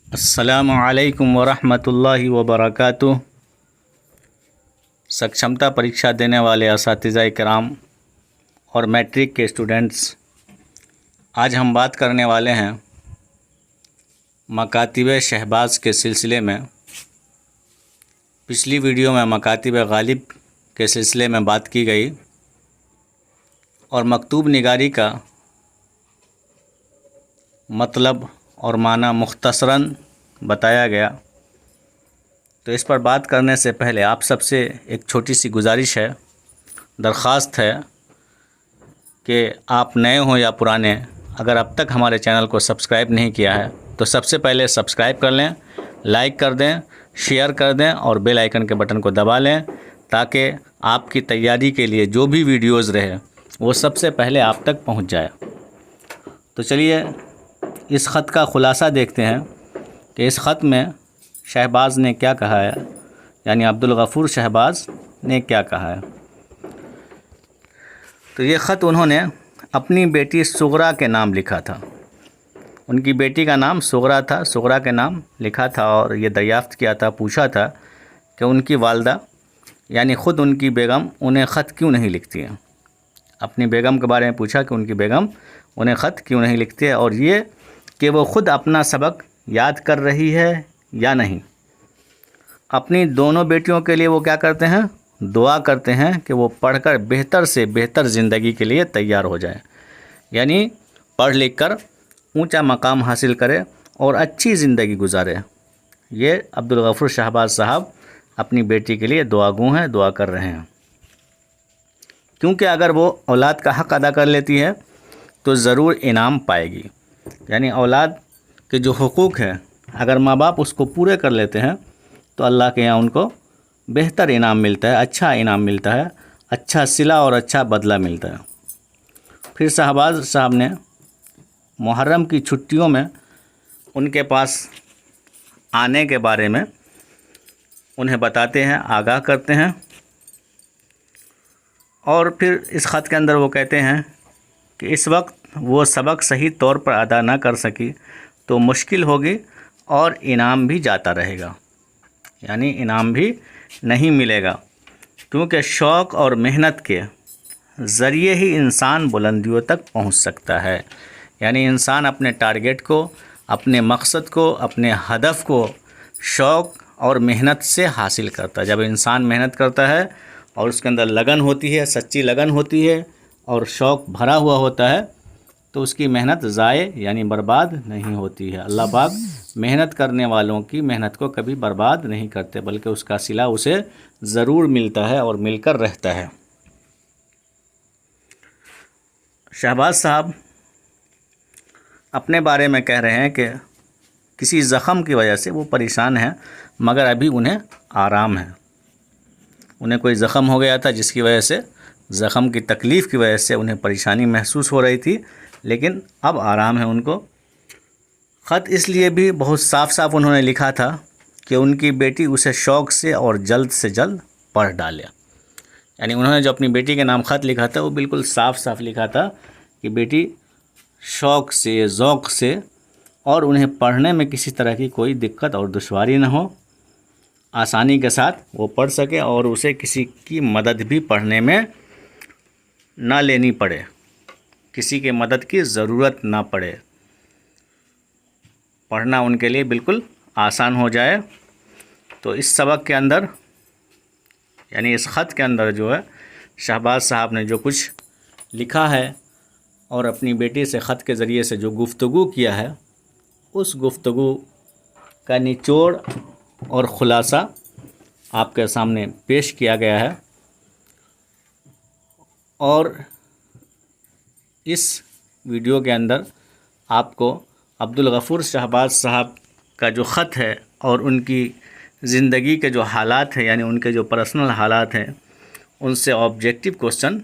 السلام علیکم ورحمۃ اللہ وبرکاتہ۔ سکشمتا پریکشا دینے والے اساتذہ کرام اور میٹرک کے اسٹوڈنٹس، آج ہم بات کرنے والے ہیں مکاتب شہباز کے سلسلے میں۔ پچھلی ویڈیو میں مکاتب غالب کے سلسلے میں بات کی گئی اور مکتوب نگاری کا مطلب اور معنی مختصراً بتایا گیا۔ تو اس پر بات کرنے سے پہلے آپ سب سے ایک چھوٹی سی گزارش ہے، درخواست ہے کہ آپ نئے ہوں یا پرانے، اگر اب تک ہمارے چینل کو سبسکرائب نہیں کیا ہے تو سب سے پہلے سبسکرائب کر لیں، لائک کر دیں، شیئر کر دیں اور بیل آئیکن کے بٹن کو دبا لیں تاکہ آپ کی تیاری کے لیے جو بھی ویڈیوز رہے وہ سب سے پہلے آپ تک پہنچ جائے۔ تو چلیے اس خط کا خلاصہ دیکھتے ہیں کہ اس خط میں شہباز نے کیا کہا ہے، یعنی عبدالغفور شہباز نے کیا کہا ہے۔ تو یہ خط انہوں نے اپنی بیٹی صغرا کے نام لکھا تھا۔ ان کی بیٹی کا نام صغرا تھا، صغرا کے نام لکھا تھا اور یہ دریافت کیا تھا، پوچھا تھا کہ ان کی والدہ یعنی خود ان کی بیگم انہیں خط کیوں نہیں لکھتی ہیں۔ اپنی بیگم کے بارے میں پوچھا کہ ان کی بیگم انہیں خط کیوں نہیں لکھتی ہے، اور یہ کہ وہ خود اپنا سبق یاد کر رہی ہے یا نہیں۔ اپنی دونوں بیٹیوں کے لیے وہ کیا کرتے ہیں؟ دعا کرتے ہیں کہ وہ پڑھ کر بہتر سے بہتر زندگی کے لیے تیار ہو جائیں، یعنی پڑھ لکھ کر اونچا مقام حاصل کرے اور اچھی زندگی گزارے۔ یہ عبدالغفور شہباز صاحب اپنی بیٹی کے لیے دعا گو ہیں، دعا کر رہے ہیں، کیونکہ اگر وہ اولاد کا حق ادا کر لیتی ہے تو ضرور انعام پائے گی۔ یعنی اولاد کے جو حقوق ہیں اگر ماں باپ اس کو پورے کر لیتے ہیں تو اللہ کے یہاں ان کو بہتر انعام ملتا ہے، اچھا انعام ملتا ہے، اچھا صلہ اور اچھا بدلہ ملتا ہے۔ پھر شہباز صاحب نے محرم کی چھٹیوں میں ان کے پاس آنے کے بارے میں انہیں بتاتے ہیں، آگاہ کرتے ہیں، اور پھر اس خط کے اندر وہ کہتے ہیں کہ اس وقت وہ سبق صحیح طور پر ادا نہ کر سکی تو مشکل ہوگی اور انعام بھی جاتا رہے گا، یعنی انعام بھی نہیں ملے گا، کیونکہ شوق اور محنت کے ذریعے ہی انسان بلندیوں تک پہنچ سکتا ہے۔ یعنی انسان اپنے ٹارگٹ کو، اپنے مقصد کو، اپنے ہدف کو شوق اور محنت سے حاصل کرتا ہے۔ جب انسان محنت کرتا ہے اور اس کے اندر لگن ہوتی ہے، سچی لگن ہوتی ہے اور شوق بھرا ہوا ہوتا ہے تو اس کی محنت ضائع یعنی برباد نہیں ہوتی ہے۔ اللہ پاک محنت کرنے والوں کی محنت کو کبھی برباد نہیں کرتے، بلکہ اس کا صلہ اسے ضرور ملتا ہے اور مل کر رہتا ہے۔ شہباز صاحب اپنے بارے میں کہہ رہے ہیں کہ کسی زخم کی وجہ سے وہ پریشان ہیں، مگر ابھی انہیں آرام ہے۔ انہیں کوئی زخم ہو گیا تھا جس کی وجہ سے، زخم کی تکلیف کی وجہ سے انہیں پریشانی محسوس ہو رہی تھی، لیکن اب آرام ہے ان کو۔ خط اس لیے بھی بہت صاف صاف انہوں نے لکھا تھا کہ ان کی بیٹی اسے شوق سے اور جلد سے جلد پڑھ ڈالے۔ یعنی انہوں نے جو اپنی بیٹی کے نام خط لکھا تھا وہ بالکل صاف صاف لکھا تھا کہ بیٹی شوق سے، ذوق سے، اور انہیں پڑھنے میں کسی طرح کی کوئی دقت اور دشواری نہ ہو، آسانی کے ساتھ وہ پڑھ سکے اور اسے کسی کی مدد بھی پڑھنے میں نہ لینی پڑے، کسی کے مدد کی ضرورت نہ پڑے، پڑھنا ان کے لیے بالکل آسان ہو جائے۔ تو اس سبق کے اندر، یعنی اس خط کے اندر جو ہے شہباز صاحب نے جو کچھ لکھا ہے اور اپنی بیٹی سے خط کے ذریعے سے جو گفتگو کیا ہے، اس گفتگو کا نچوڑ اور خلاصہ آپ کے سامنے پیش کیا گیا ہے، اور اس ویڈیو کے اندر آپ کو عبدالغفور شہباز صاحب کا جو خط ہے اور ان کی زندگی کے جو حالات ہیں، یعنی ان کے جو پرسنل حالات ہیں، ان سے آبجیکٹیو کوسچن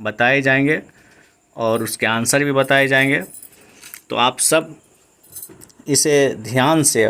بتائے جائیں گے اور اس کے آنسر بھی بتائے جائیں گے۔ تو آپ سب اسے دھیان سے،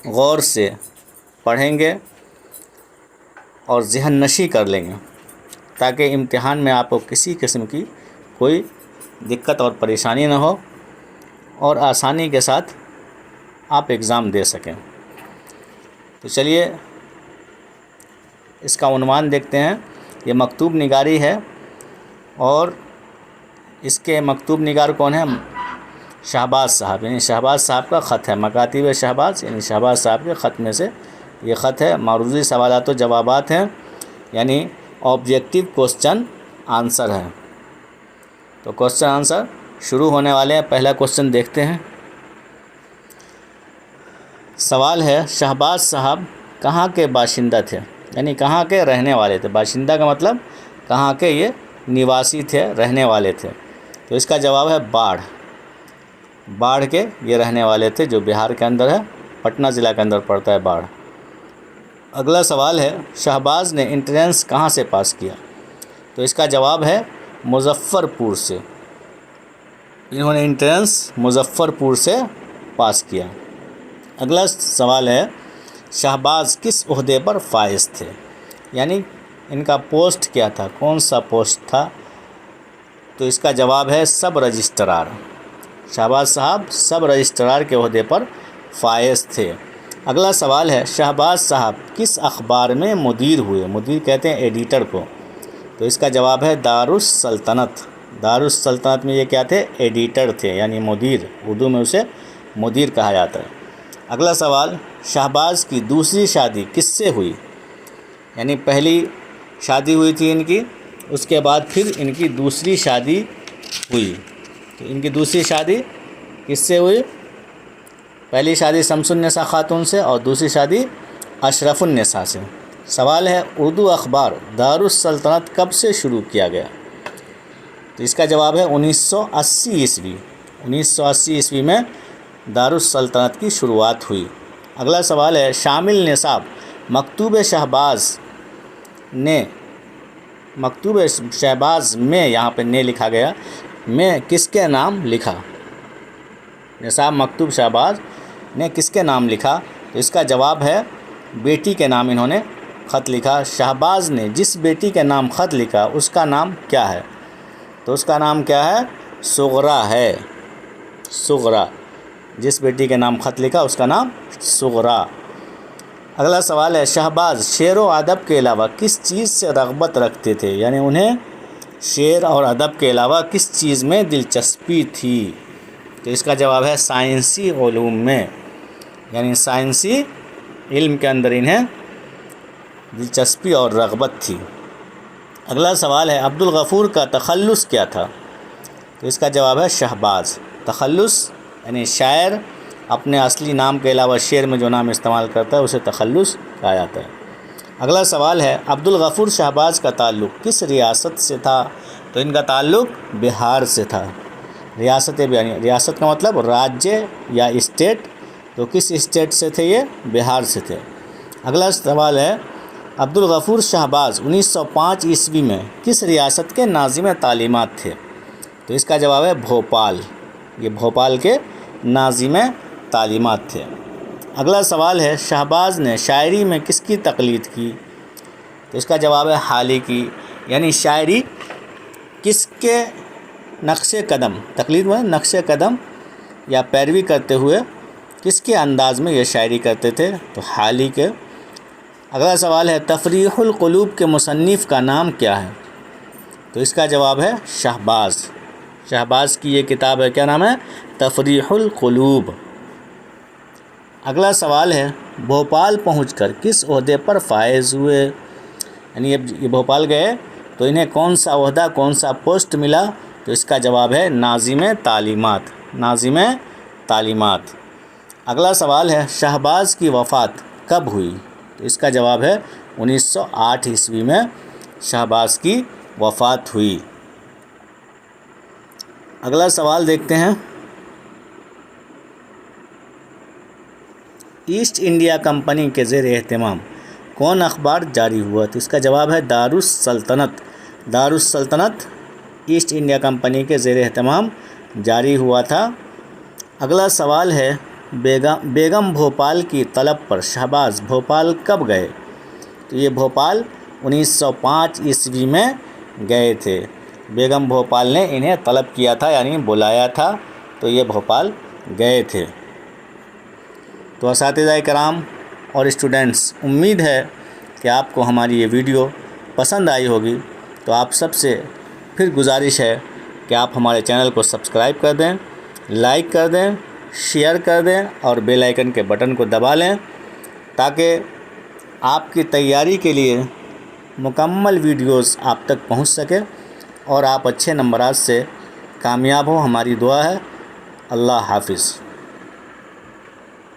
غور سے پڑھیں گے اور ذہن نشی کر لیں گے تاکہ امتحان میں آپ کو کسی قسم کی کوئی دقت اور پریشانی نہ ہو اور آسانی کے ساتھ آپ ایگزام دے سکیں۔ تو چلیے اس کا عنوان دیکھتے ہیں۔ یہ مکتوب نگاری ہے اور اس کے مکتوب نگار کون ہیں؟ شہباز صاحب، یعنی شہباز صاحب کا خط ہے۔ مکاتیب شہباز یعنی شہباز صاحب کے خط میں سے یہ خط ہے۔ معروضی سوالات و جوابات ہیں، یعنی آبجیکٹیو کوسچن آنسر ہے۔ تو کوسچن آنسر شروع ہونے والے ہیں۔ پہلا کوسچن دیکھتے ہیں۔ سوال ہے، شہباز صاحب کہاں کے باشندہ تھے؟ یعنی کہاں کے رہنے والے تھے۔ باشندہ کا مطلب کہاں کے یہ نواسی تھے، رہنے والے تھے۔ تو اس کا جواب ہے باڑھ۔ باڑھ کے یہ رہنے والے تھے، جو بہار کے اندر ہے، پٹنہ ضلع کے اندر پڑتا ہے باڑھ۔ اگلا سوال ہے، شہباز نے انٹرنس کہاں سے پاس کیا؟ تو اس کا جواب ہے مظفر پور سے۔ انہوں نے انٹرنس مظفر پور سے پاس کیا۔ اگلا سوال ہے، شہباز کس عہدے پر فائز تھے؟ یعنی ان کا پوسٹ کیا تھا، کون سا پوسٹ تھا؟ تو اس کا جواب ہے سب رجسٹرار۔ شہباز صاحب سب رجسٹرار کے عہدے پر فائز تھے۔ اگلا سوال ہے، شہباز صاحب کس اخبار میں مدیر ہوئے؟ مدیر کہتے ہیں ایڈیٹر کو۔ تو اس کا جواب ہے دارالسلطنت۔ دارالسلطنت میں یہ کیا تھے؟ ایڈیٹر تھے، یعنی مدیر، اردو میں اسے مدیر کہا جاتا ہے۔ اگلا سوال، شہباز کی دوسری شادی کس سے ہوئی؟ یعنی پہلی شادی ہوئی تھی ان کی، اس کے بعد پھر ان کی دوسری شادی ہوئی۔ تو ان کی دوسری شادی کس سے ہوئی؟ پہلی شادی شمس النساء خاتون سے اور دوسری شادی اشرف النساء سے۔ سوال ہے، اردو اخبار دارالسلطنت کب سے شروع کیا گیا؟ تو اس کا جواب ہے 1980 عیسوی۔ 1980 عیسوی میں دارالسلطنت کی شروعات ہوئی۔ اگلا سوال ہے، شامل نصاب مکتوب شہباز میں، یہاں پہ نے لکھا گیا، میں کس کے نام لکھا؟ نصاب مکتوب شہباز نے کس کے نام لکھا؟ تو اس کا جواب ہے بیٹی کے نام انہوں نے خط لکھا۔ شہباز نے جس بیٹی کے نام خط لکھا اس کا نام کیا ہے؟ تو اس کا نام کیا ہے؟ صغرا ہے۔ صغرا، جس بیٹی کے نام خط لکھا اس کا نام صغرا۔ اگلا سوال ہے، شہباز شعر و ادب کے علاوہ کس چیز سے رغبت رکھتے تھے؟ یعنی انہیں شعر اور ادب کے علاوہ کس چیز میں دلچسپی تھی؟ تو اس کا جواب ہے سائنسی علوم میں، یعنی سائنسی علم کے اندر انہیں دلچسپی اور رغبت تھی۔ اگلا سوال ہے، عبدالغفور کا تخلص کیا تھا؟ تو اس کا جواب ہے شہباز۔ تخلص یعنی شاعر اپنے اصلی نام کے علاوہ شعر میں جو نام استعمال کرتا ہے اسے تخلص کہا جاتا ہے۔ اگلا سوال ہے، عبدالغفور شہباز کا تعلق کس ریاست سے تھا؟ تو ان کا تعلق بہار سے تھا۔ ریاست کا مطلب راجیہ یا اسٹیٹ، تو کس اسٹیٹ سے تھے یہ؟ بہار سے تھے۔ اگلا سوال ہے، عبدالغفور شہباز 1905 عیسوی میں کس ریاست کے ناظم تعلیمات تھے؟ تو اس کا جواب ہے بھوپال۔ یہ بھوپال کے ناظم تعلیمات تھے۔ اگلا سوال ہے، شہباز نے شاعری میں کس کی تقلید کی؟ تو اس کا جواب ہے حالی کی، یعنی شاعری کس کے نقش قدم، تقلید میں نقش قدم یا پیروی کرتے ہوئے کس کے انداز میں یہ شاعری کرتے تھے؟ تو حالی کے۔ اگلا سوال ہے، تفریح القلوب کے مصنف کا نام کیا ہے؟ تو اس کا جواب ہے شہباز۔ شہباز کی یہ کتاب ہے، کیا نام ہے؟ تفریح القلوب۔ اگلا سوال ہے، بھوپال پہنچ کر کس عہدے پر فائز ہوئے؟ یعنی یہ بھوپال گئے تو انہیں کون سا عہدہ، کون سا پوسٹ ملا؟ تو اس کا جواب ہے ناظم تعلیمات۔ ناظم تعلیمات۔ اگلا سوال ہے، شہباز کی وفات کب ہوئی؟ تو اس کا جواب ہے 1908 عیسوی میں شہباز کی وفات ہوئی۔ اگلا سوال دیکھتے ہیں، ایسٹ انڈیا کمپنی کے زیر اہتمام کون اخبار جاری ہوا؟ تو اس کا جواب ہے دارالسلطنت۔ دارالسلطنت ایسٹ انڈیا کمپنی کے زیر اہتمام جاری ہوا تھا۔ اگلا سوال ہے، بیگم بھوپال کی طلب پر شہباز بھوپال کب گئے؟ تو یہ بھوپال 1905 عیسوی میں گئے تھے۔ بیگم بھوپال نے انہیں طلب کیا تھا، یعنی بلایا تھا، تو یہ بھوپال گئے تھے۔ تو اساتذہ کرام اور اسٹوڈنٹس، امید ہے کہ آپ کو ہماری یہ ویڈیو پسند آئی ہوگی۔ تو آپ سب سے پھر گزارش ہے کہ آپ ہمارے چینل کو سبسکرائب کر دیں، لائک کر دیں، شیئر کر دیں اور بیل آئیکن کے بٹن کو دبا لیں، تاکہ آپ کی تیاری کے لیے مکمل ویڈیوز آپ تک پہنچ سکے اور آپ اچھے نمبرات سے کامیاب ہوں۔ ہماری دعا ہے۔ اللہ حافظ۔